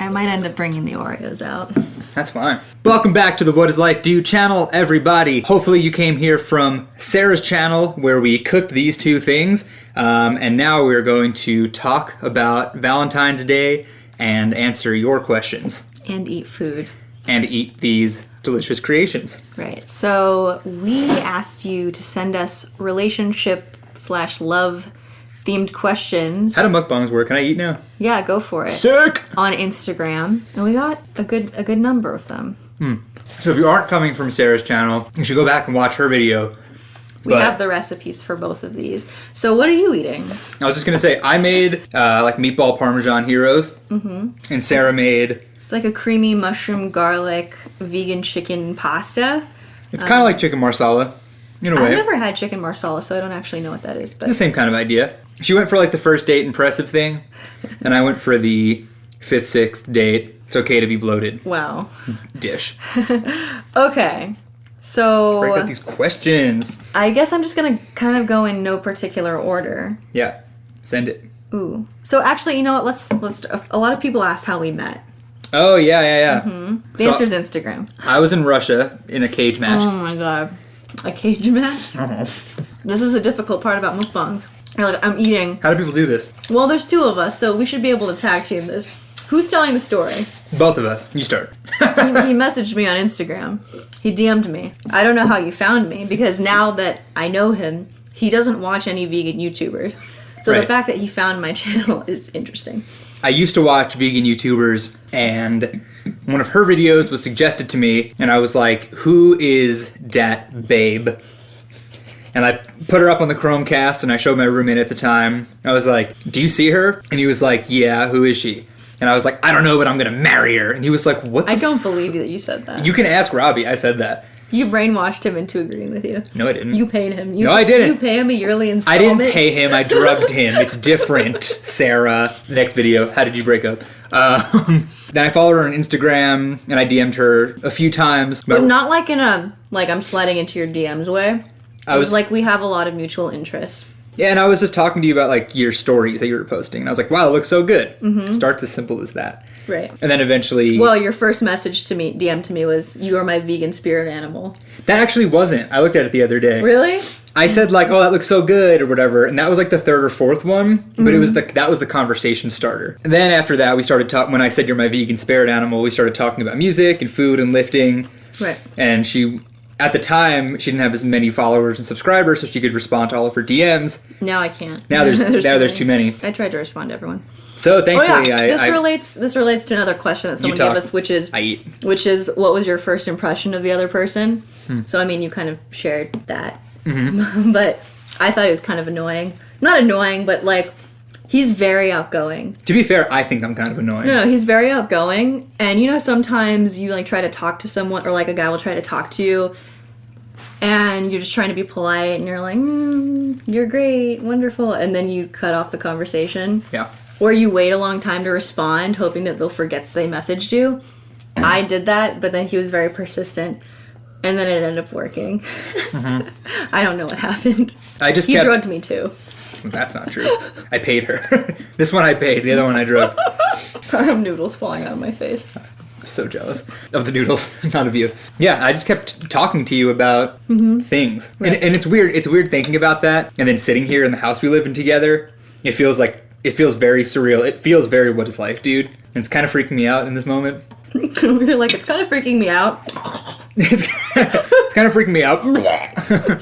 I might end up bringing the Oreos out. That's fine. Welcome back to the What Does Life Do channel, everybody. Hopefully you came here from Sarah's channel where we cooked these two things. And now we're going to talk about Valentine's Day and answer your questions. And eat food. And eat these delicious creations. Right. So we asked you to send us relationship/love themed questions. How do mukbangs work? Can I eat now? Yeah, go for it. Sick! On Instagram. And we got a good number of them. So if you aren't coming from Sarah's channel, you should go back and watch her video. We have the recipes for both of these. So what are you eating? I was just going to say, I made like meatball parmesan heroes. Mm-hmm. And Sarah made... It's like a creamy mushroom garlic vegan chicken pasta. It's kind of like chicken marsala, in a way. I've never had chicken marsala, so I don't actually know what that is. But It's the same kind of idea. She went for like the first date impressive thing, and I went for the 5th, 6th date. It's okay to be bloated. Wow. Dish. Okay. So Break out these questions. I guess I'm just going to kind of go in no particular order. Yeah. Send it. Ooh. So actually, you know what? Let's a lot of people asked how we met. Oh, yeah. Mm-hmm. The answer's Instagram. I was in Russia in a cage match. Oh my god. A cage match? Uh-huh. This is a difficult part about mukbangs. You're like, I'm eating. How do people do this? Well, there's two of us, so we should be able to tag team this. Who's telling the story? Both of us. You start. He messaged me on Instagram. He DM'd me. I don't know how you found me, because now that I know him, he doesn't watch any vegan YouTubers. So Right. the fact that he found my channel is interesting. I used to watch vegan YouTubers, and one of her videos was suggested to me, and I was like, who is dat babe? And I put her up on the Chromecast, and I showed my roommate at the time. I was like, do you see her? And he was like, yeah, who is she? And I was like, I don't know, but I'm going to marry her. And he was like, what the I don't believe that you said that. You can ask Robbie, I said that. You brainwashed him into agreeing with you. No, I didn't. You paid him. No, I didn't. You pay him a yearly I installment. didn't pay him, I drugged him. It's different, Sarah. Next video, how did you break up? Then I followed her on Instagram, and I DM'd her a few times. But not like in a, like I'm sliding into your DMs way. It was like we have a lot of mutual interests. Yeah, and I was just talking to you about like your stories that you were posting, and I was like, wow, it looks so good. Mm-hmm. Starts as simple as that. Right. And then eventually... Well, your first message to me, DM to me, was, you are my vegan spirit animal. That actually wasn't. I looked at it the other day. Really? I said like, oh, that looks so good, or whatever, and that was like the 3rd or 4th one, but it was that was the conversation starter. And then after that, we started talking, when I said you're my vegan spirit animal, we started talking about music and food and lifting. Right. And she... At the time, she didn't have as many followers and subscribers, so she could respond to all of her DMs. Now I can't. Now there's too many. I tried to respond to everyone. So thankfully, this relates to another question that someone gave us, which is what was your first impression of the other person? So I mean, you kind of shared that, but I thought he was kind of annoying. Not annoying, but like he's very outgoing. To be fair, I think I'm kind of annoying. No, he's very outgoing, and you know sometimes you like try to talk to someone, or like a guy will try to talk to you. And you're just trying to be polite, and you're like, you're great, wonderful. And then you cut off the conversation. Yeah. Or you wait a long time to respond, hoping that they'll forget that they messaged you. I did that, but then he was very persistent. And then it ended up working. Mm-hmm. I don't know what happened. He drugged me too. That's not true. I paid her. This one I paid, the other one I drugged. I have noodles falling out of my face. I'm so jealous of the noodles, not of you. Yeah, I just kept talking to you about things. Right. And it's weird. It's weird thinking about that. And then sitting here in the house we live in together, it feels very surreal. It feels very What Is Life, dude. And it's kind of freaking me out in this moment. You're like, it's kind of freaking me out. It's kind of freaking me out.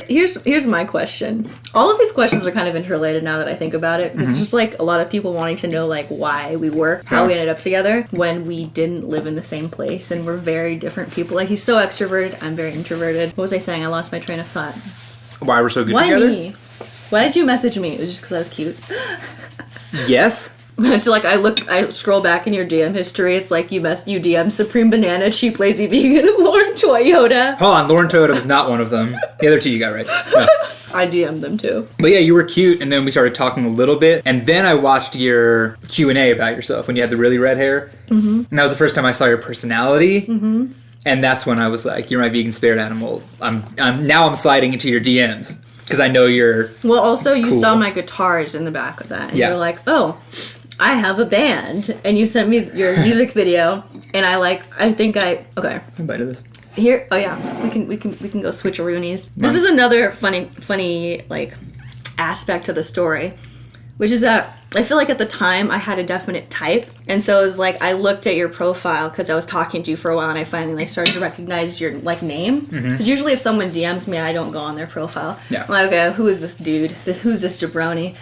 Here's my question. All of these questions are kind of interrelated now that I think about it. It's just like a lot of people wanting to know like why we were, how we ended up together when we didn't live in the same place and we're very different people. Like he's so extroverted, I'm very introverted. What was I saying? I lost my train of thought. Why we're so good together? Why me? Why did you message me? It was just because I was cute. Yes. It's like I scroll back in your DM history. It's like you DM Supreme Banana, Cheap Lazy Vegan, and Lauren Toyota. Hold on, Lauren Toyota was not one of them. The other two you got right. No. I DM'd them too. But yeah, you were cute, and then we started talking a little bit, and then I watched your Q&A about yourself when you had the really red hair, and that was the first time I saw your personality. And that's when I was like, "You're my vegan spirit animal." I'm sliding into your DMs because I know you're. Well, also you cool. saw my guitars in the back of that, and Yeah. you're like, "Oh." I have a band, and you sent me your music video, and okay. A bite of this. Here, oh yeah, we can go switcheroonies. This is another funny like aspect of the story, which is that I feel like at the time I had a definite type, and so it was like I looked at your profile because I was talking to you for a while, and I finally like started to recognize your like name. Because usually if someone DMs me, I don't go on their profile. Yeah. I'm like, okay, who is this dude? Who's this jabroni?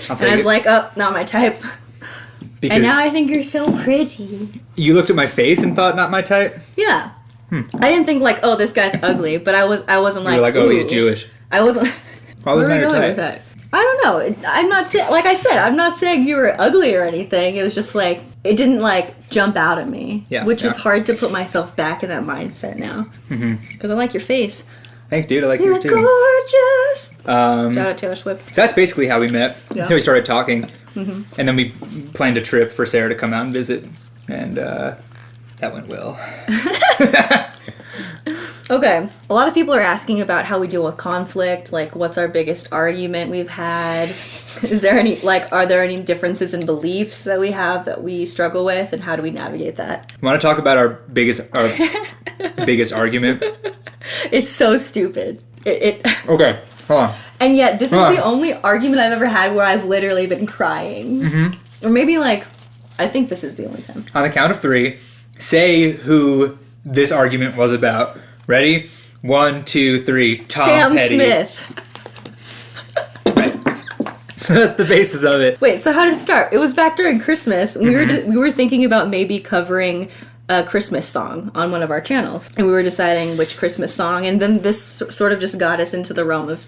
And I was like, oh, not my type. Because and now I think you're so pretty. You looked at my face and thought not my type? Yeah. I didn't think like, oh, this guy's ugly, but I wasn't like, you were like, oh, he's ooh. Jewish. I wasn't. Why wasn't Where I are we your going type? with that? I don't know. I'm not saying, like I said, I'm not saying you were ugly or anything. It was just like, it didn't like jump out at me. Yeah. Which is hard to put myself back in that mindset now. Because I like your face. Thanks, dude. I like You're yours too. gorgeous. Shout So out Taylor Swift. that's basically how we met. Yeah. Until we started talking. And then we planned a trip for Sarah to come out and visit. And that went well. Okay. A lot of people are asking about how we deal with conflict, like what's our biggest argument we've had. Is there any, like, are there any differences in beliefs that we have that we struggle with, and how do we navigate that? Want to talk about our biggest argument? It's so stupid. Okay, hold on. And yet, this is the only argument I've ever had where I've literally been crying. Or maybe, like, I think this is the only time. On the count of 3, say who this argument was about. Ready? 1, 2, 3. Tom Sam Petty. Smith. Right. So that's the basis of it. Wait, so how did it start? It was back during Christmas. And we were thinking about maybe covering a Christmas song on one of our channels. And we were deciding which Christmas song. And then this sort of just got us into the realm of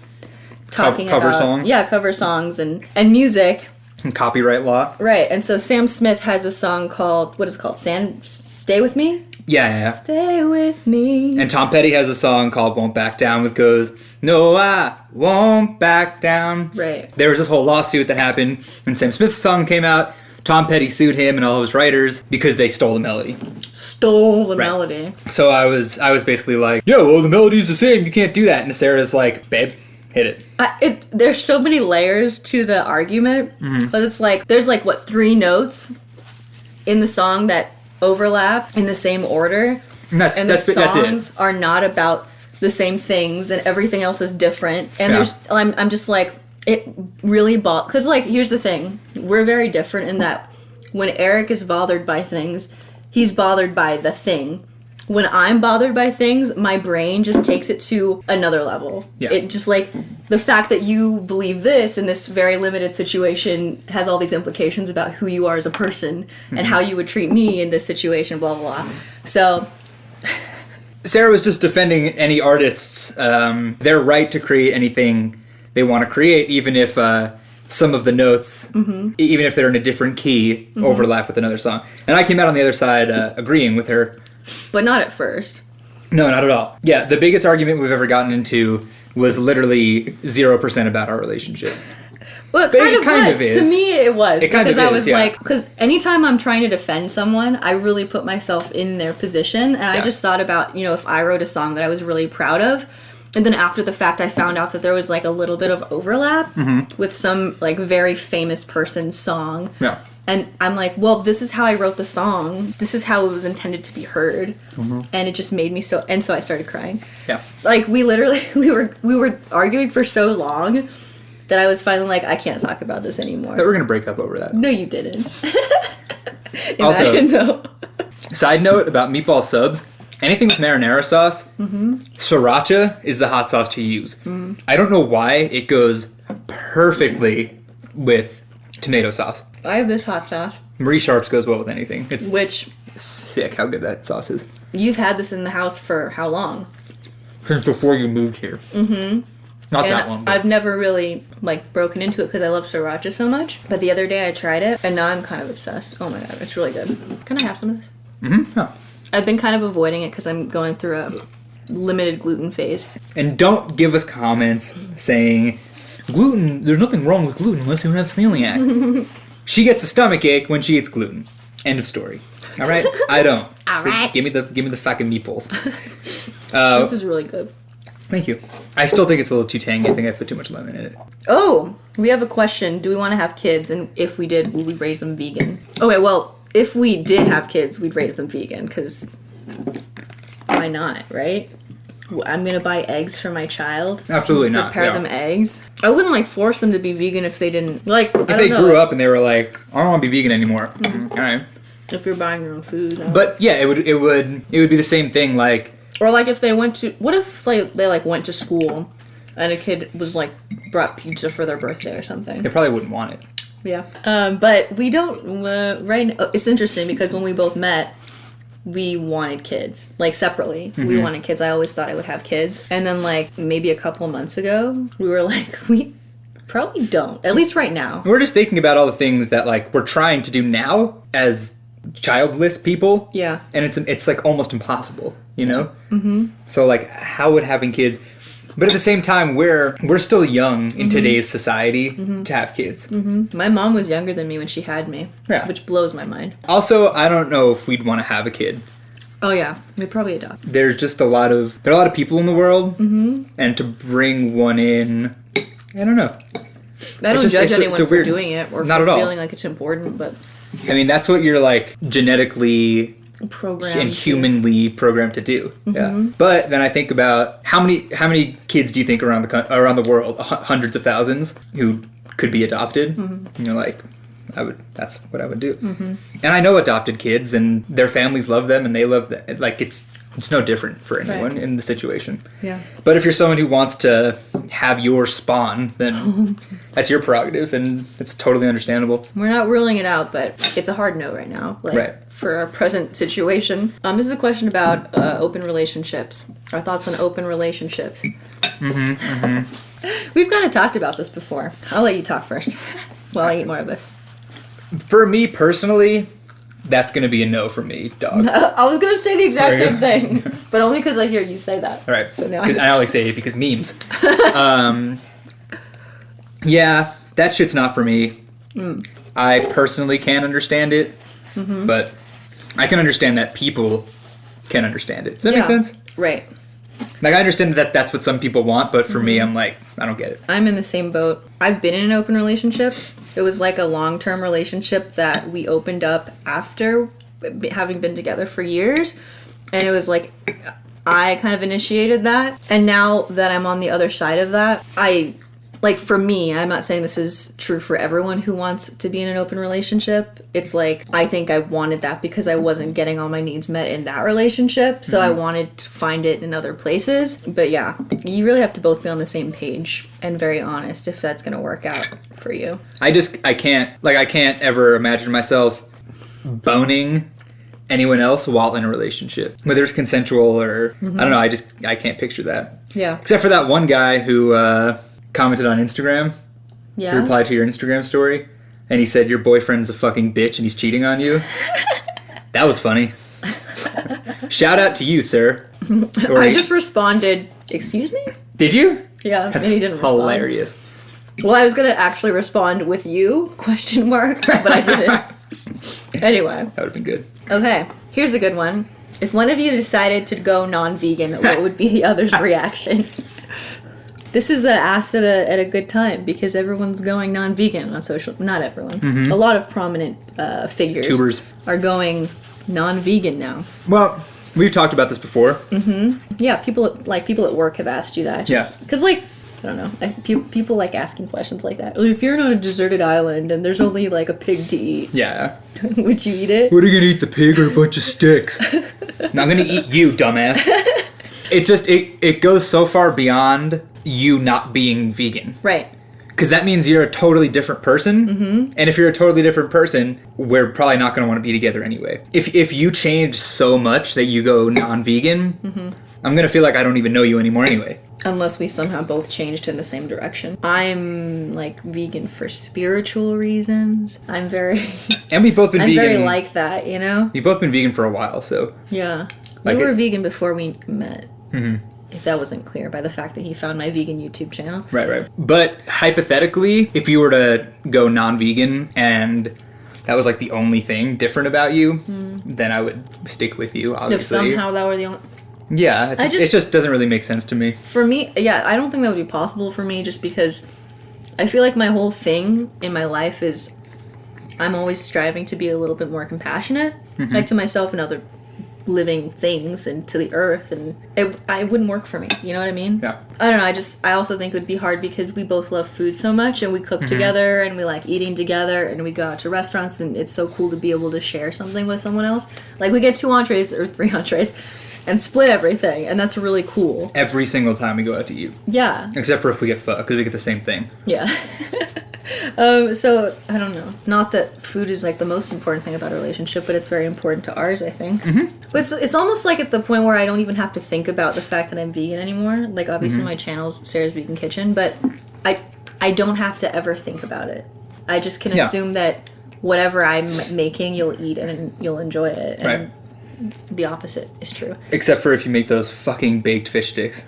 talking cover about... songs? Yeah, cover songs and music. And copyright law. Right, and so Sam Smith has a song called... What is it called? Stay With Me? Yeah. Stay with me. And Tom Petty has a song called Won't Back Down, which goes, no, I won't back down. Right. There was this whole lawsuit that happened when Sam Smith's song came out. Tom Petty sued him and all his writers because they stole the melody. Stole the melody. So I was basically like, yeah, well, the melody's the same. You can't do that. And Sarah's like, babe, hit it. There's so many layers to the argument, but it's like, there's like, what, 3 notes in the song that overlap in the same order, and the songs are not about the same things, and everything else is different. And I'm just like, it really because like, here's the thing, we're very different in that when Eric is bothered by things, he's bothered by the thing. When I'm bothered by things, my brain just takes it to another level. Yeah. It just like, the fact that you believe this in this very limited situation has all these implications about who you are as a person and how you would treat me in this situation, blah, blah, blah. So... Sarah was just defending any artists, their right to create anything they want to create, even if some of the notes, even if they're in a different key, overlap with another song. And I came out on the other side agreeing with her. But not at first. No, not at all. Yeah, the biggest argument we've ever gotten into was literally 0% about our relationship. Well, it kind of is. To me, it was. It kind of is, I was yeah. like, because anytime I'm trying to defend someone, I really put myself in their position. And I just thought about, if I wrote a song that I was really proud of, and then after the fact, I found out that there was like a little bit of overlap with some like very famous person's song. Yeah. And I'm like, well, this is how I wrote the song. This is how it was intended to be heard. And it just made me so... And so I started crying. Yeah. Like, we literally... We were arguing for so long that I was finally like, I can't talk about this anymore. I thought we were going to break up over that. No, you didn't. Also, though. Side note about meatball subs. Anything with marinara sauce, sriracha is the hot sauce to use. I don't know why it goes perfectly with tomato sauce. I have this hot sauce. Marie Sharp's goes well with anything. It's Which... sick how good that sauce is. You've had this in the house for how long? Since before you moved here. Not that long. I've never really, like, broken into it because I love sriracha so much. But the other day I tried it, and now I'm kind of obsessed. Oh my god, it's really good. Can I have some of this? Yeah. I've been kind of avoiding it because I'm going through a limited gluten phase. And don't give us comments saying, gluten, there's nothing wrong with gluten unless you have celiac. She gets a stomach ache when she eats gluten. End of story. All right? I don't. All right. Give me the fucking meatballs. This is really good. Thank you. I still think it's a little too tangy. I think I put too much lemon in it. Oh, We have a question. Do we want to have kids? And if we did, would we raise them vegan? Okay, well, if we did have kids, we'd raise them vegan, because why not, right? I'm going to buy eggs for my child. Absolutely not. Prepare them eggs. I wouldn't, like, force them to be vegan if they didn't, like, if they grew up and they were like, I don't want to be vegan anymore. All right. If you're buying your own food. But, yeah, it would be the same thing, like... Or, like, if they went to... What if they went to school and a kid was, like, brought pizza for their birthday or something? They probably wouldn't want it. Yeah. But we don't... right now, it's interesting because when we both met... we wanted kids, like, separately. We wanted kids. I always thought I would have kids. And then, like, maybe a couple months ago, we were like, we probably don't. At least right now. We're just thinking about all the things that, like, we're trying to do now as childless people. Yeah. And it's like, almost impossible, you know? Mm-hmm. So, like, how would having kids... But at the same time, we're still young in today's society to have kids. Mm-hmm. My mom was younger than me when she had me, which blows my mind. Also, I don't know if we'd want to have a kid. Oh yeah, we'd probably adopt. There's just there are a lot of people in the world, and to bring one in, I don't know. I don't judge anyone for doing it or for feeling like it's important, but I mean that's what you're like genetically programmed and humanly programmed to do. Yeah. But then I think about how many kids do you think around the world, hundreds of thousands, who could be adopted? And you're like, that's what I would do. And I know adopted kids and their families love them and they love that. Like it's no different for anyone in the situation. Yeah. But if you're someone who wants to have your spawn, then that's your prerogative and it's totally understandable. We're not ruling it out, but it's a hard no right now. Like, for our present situation. This is a question about open relationships. Our thoughts on open relationships. We've kind of talked about this before. I'll let you talk first while I eat more of this. For me personally, that's going to be a no for me, dog. I was going to say the exact same thing, but only because I hear you say that. All right. So now I only say it because memes. Yeah, that shit's not for me. I personally can't understand it, but I can understand that people can understand it. Does that make sense? Right. Like, I understand that that's what some people want, but for me, I'm like, I don't get it. I'm in the same boat. I've been in an open relationship. It was like a long-term relationship that we opened up after having been together for years. And it was like, I kind of initiated that. And now that I'm on the other side of that, like, for me, I'm not saying this is true for everyone who wants to be in an open relationship. It's like, I think I wanted that because I wasn't getting all my needs met in that relationship. So I wanted to find it in other places. But yeah, you really have to both be on the same page and very honest if that's going to work out for you. I can't ever imagine myself boning anyone else while in a relationship. Whether it's consensual or, I don't know, I can't picture that. Yeah. Except for that one guy who, commented on Instagram. Yeah. He replied to your Instagram story. And he said, your boyfriend's a fucking bitch and he's cheating on you. That was funny. Shout out to you, sir. I just responded, excuse me? Did you? Yeah. That's and he didn't respond. Hilarious. Well, I was going to actually respond with you, ? But I didn't. Anyway. That would have been good. Okay. Here's a good one. If one of you decided to go non-vegan, what would be the other's reaction? This is asked at a good time because everyone's going non-vegan on social. Not everyone. A lot of prominent figures Tubers are going non-vegan now. Well, we've talked about this before. Yeah, people at work have asked you that. Because I don't know. People like asking questions like that. If you're on a deserted island and there's only like a pig to eat, would you eat it? What are you gonna eat? The pig or a bunch of sticks? No, I'm gonna eat you, dumbass. It's just it goes so far beyond you not being vegan. Right. Because that means you're a totally different person. And if you're a totally different person, we're probably not going to want to be together anyway. If you change so much that you go non-vegan, I'm going to feel like I don't even know you anymore anyway. Unless we somehow both changed in the same direction. I'm like vegan for spiritual reasons. I'm very... And we've both been vegan. I'm very like that, you know? We've both been vegan for a while, so... Yeah. We were vegan before we met. If that wasn't clear by the fact that he found my vegan YouTube channel. Right. But hypothetically, if you were to go non-vegan and that was like the only thing different about you, then I would stick with you, obviously. If somehow that were the only... Yeah, it just doesn't really make sense to me. For me, yeah, I don't think that would be possible for me just because I feel like my whole thing in my life is I'm always striving to be a little bit more compassionate, like to myself and other living things and to the earth, and it wouldn't work for me. You know what I mean? Yeah. I don't know. I also think it would be hard because we both love food so much and we cook together and we like eating together and we go out to restaurants and it's so cool to be able to share something with someone else. Like we get 2 entrees or 3 entrees and split everything, and that's really cool. Every single time we go out to eat. Yeah. Except for if we get pho, because we get the same thing. Yeah. So, I don't know. Not that food is, like, the most important thing about a relationship, but it's very important to ours, I think. But it's almost, like, at the point where I don't even have to think about the fact that I'm vegan anymore. Like, obviously my channel's Sarah's Vegan Kitchen, but I don't have to ever think about it. I just can assume that whatever I'm making, you'll eat and you'll enjoy it. And Right. the opposite is true. Except for if you make those fucking baked fish sticks.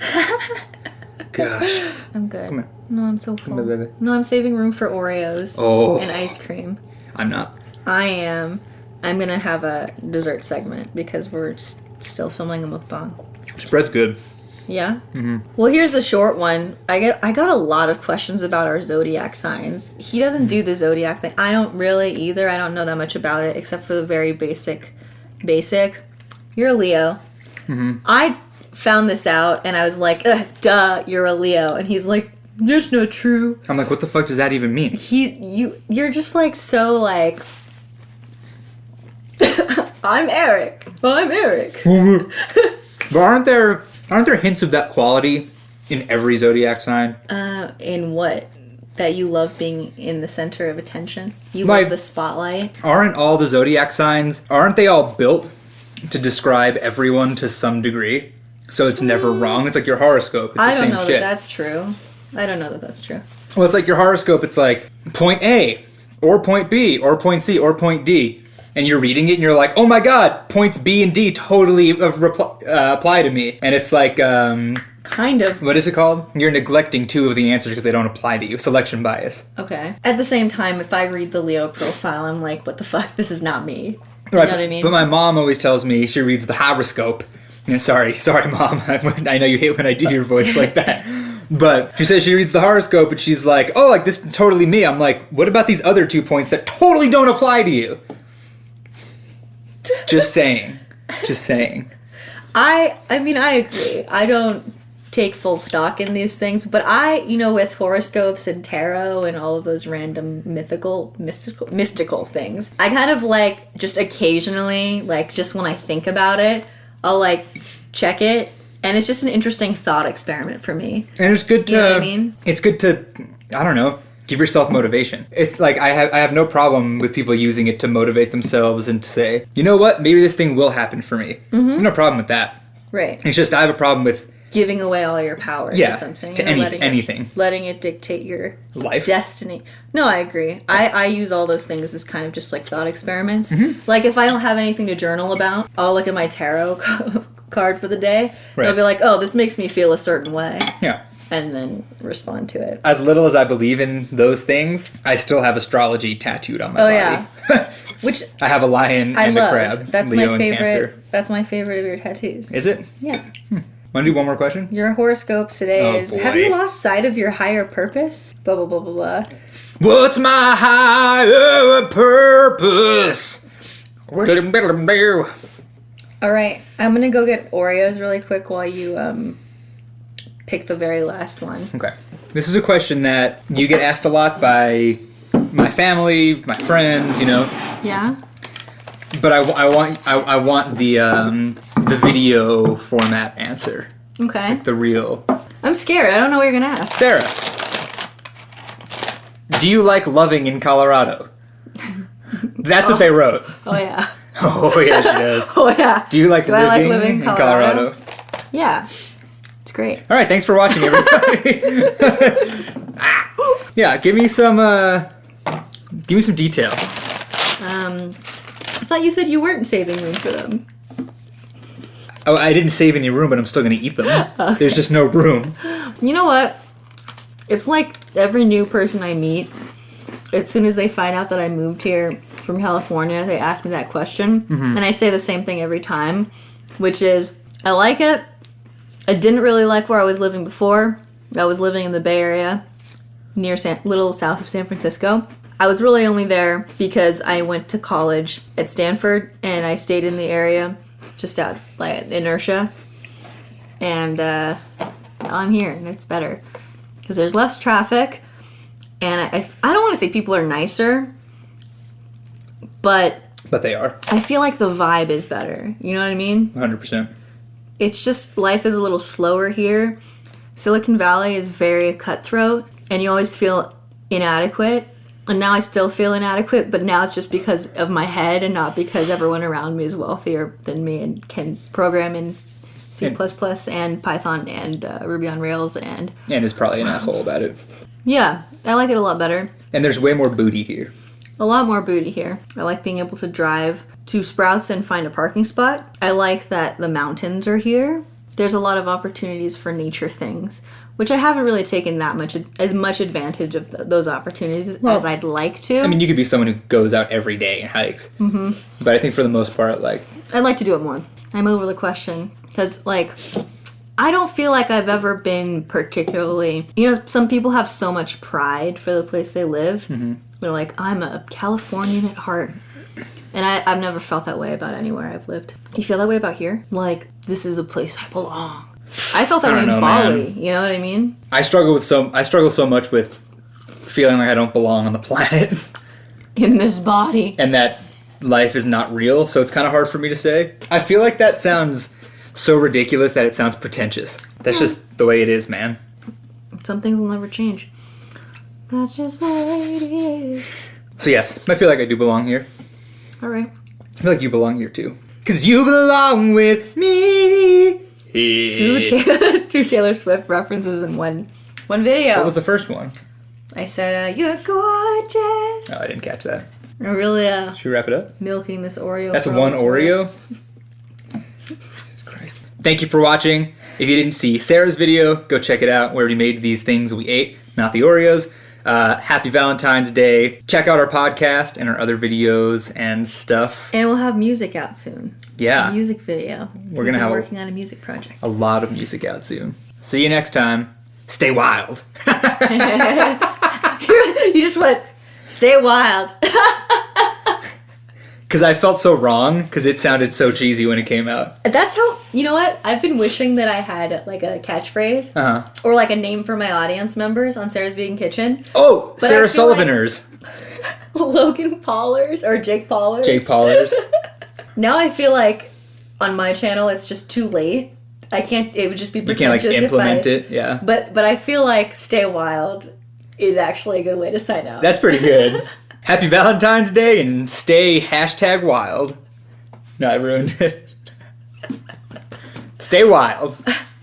Gosh. I'm good. Come here. No, I'm so full. Come here, baby. No, I'm saving room for Oreos and ice cream. I'm not. I am. I'm gonna have a dessert segment because we're still filming a mukbang. Spread's good. Yeah? Well, here's a short one. I got a lot of questions about our Zodiac signs. He doesn't do the Zodiac thing. I don't really either. I don't know that much about it except for the very basic. You're a Leo. I found this out and I was like, duh, you're a Leo. And he's like, that's not true. I'm like, what the fuck does that even mean? You're just like so like I'm Eric. Well, I'm Eric. But aren't there hints of that quality in every zodiac sign? In what? That you love being in the center of attention? You Like, love the spotlight? Aren't all the zodiac signs, aren't they all built to describe everyone to some degree? So it's never wrong. It's like your horoscope. It's the I don't same know shit. that that's true. I don't know that that's true. Well, it's like your horoscope. It's like point A, or point B, or point C, or point D. And you're reading it and you're like, oh my god, points B and D totally apply to me. And it's like, Kind of. what is it called? You're neglecting 2 of the answers because they don't apply to you. Selection bias. Okay. At the same time, if I read the Leo profile, I'm like, what the fuck? This is not me. You Right, know what I mean? But my mom always tells me she reads the horoscope. And sorry, mom. I know you hate when I do your voice like that. But she says she reads the horoscope and she's like, oh, like this is totally me. I'm like, what about these other 2 points that totally don't apply to you? Just saying. I mean, I agree. I don't take full stock in these things, but with horoscopes and tarot and all of those random mystical things, I kind of like just occasionally, like just when I think about it, I'll like check it, and it's just an interesting thought experiment for me. And it's good to, you know what I mean? It's good to, I don't know, give yourself motivation. It's like I have no problem with people using it to motivate themselves and to say, you know what, maybe this thing will happen for me. No problem with that. Right. It's just I have a problem with giving away all your power to something. To anything. Letting it dictate your life. Destiny. No, I agree. I use all those things as kind of just like thought experiments. Like if I don't have anything to journal about, I'll look at my tarot card for the day. Right. I'll be like, oh, this makes me feel a certain way. Yeah. And then respond to it. As little as I believe in those things, I still have astrology tattooed on my body. Yeah. Which I have a lion and a crab. That's Leo my and favorite. Cancer. That's my favorite of your tattoos. Is it? Yeah. Want to do one more question? Your horoscopes today is, boy. have you lost sight of your higher purpose? Blah, blah, blah, blah, blah. What's my higher purpose? All right, I'm gonna go get Oreos really quick while you pick the very last one. Okay. This is a question that you get asked a lot by my family, my friends, Yeah. But I want the video format answer, Okay. the real. I'm scared. I don't know what you're gonna ask. Sarah, do you like loving in Colorado? That's what they wrote. Oh yeah. Oh yeah, she does. Oh yeah. Do you like I like living living in Colorado? Yeah. It's great. All right, thanks for watching, everybody. Yeah, give me some detail. I thought you said you weren't saving room for them. Oh, I didn't save any room, but I'm still gonna eat them. Okay. There's just no room. You know what? It's like every new person I meet, as soon as they find out that I moved here from California, they ask me that question. And I say the same thing every time, which is, I like it. I didn't really like where I was living before. I was living in the Bay Area. near little south of San Francisco. I was really only there because I went to college at Stanford and I stayed in the area just out like Inertia. And now I'm here and it's better because there's less traffic. And I don't want to say people are nicer, but they are. I feel like the vibe is better. You know what I mean? 100%. It's just life is a little slower here. Silicon Valley is very cutthroat and you always feel inadequate. And now I still feel inadequate, but now it's just because of my head and not because everyone around me is wealthier than me and can program in C++ and Python and Ruby on Rails and is probably an asshole about it. Yeah, I like it a lot better. And there's way more booty here. A lot more booty here. I like being able to drive to Sprouts and find a parking spot. I like that the mountains are here. There's a lot of opportunities for nature things, which I haven't really taken as much advantage of those opportunities as I'd like to. I mean, you could be someone who goes out every day and hikes. Mm-hmm. But I think for the most part, like... I'd like to do it more. I'm over the question. Because, like, I don't feel like I've ever been particularly... You know, some people have so much pride for the place they live. Mm-hmm. They're like, I'm a Californian at heart. And I've never felt that way about anywhere I've lived. You feel that way about here? Like, this is the place I belong. I felt that way in Bali. Man. You know what I mean? I struggle so much with feeling like I don't belong on the planet. In this body. And that life is not real, so it's kind of hard for me to say. I feel like that sounds so ridiculous that it sounds pretentious. That's just the way it is, man. Some things will never change. That's just the way it is. So yes, I feel like I do belong here. All right. I feel like you belong here too. 'Cause you belong with me. Two Taylor Swift references in one video. What was the first one? I said, you're gorgeous. Oh, I didn't catch that. I really, Should we wrap it up? Milking this Oreo. That's one Oreo? Jesus Christ. Thank you for watching. If you didn't see Sarah's video, go check it out where we made these things we ate, not the Oreos. Happy Valentine's Day. Check out our podcast and our other videos and stuff. And we'll have music out soon. Yeah. A music video. We're gonna have working on a music project. A lot of music out soon. See you next time. Stay wild. You just went, stay wild. Because I felt so wrong, because it sounded so cheesy when it came out. That's how, you know what? I've been wishing that I had like a catchphrase or like a name for my audience members on Sarah's Vegan Kitchen. Oh, but Sarah Sullivaners. Like Logan Paulers or Jake Paulers. Jake Paulers. Now I feel like on my channel it's just too late. I can't, it would just be pretentious. You can't like implement it, yeah. But I feel like Stay Wild is actually a good way to sign out. That's pretty good. Happy Valentine's Day and stay #wild. No, I ruined it. Stay wild.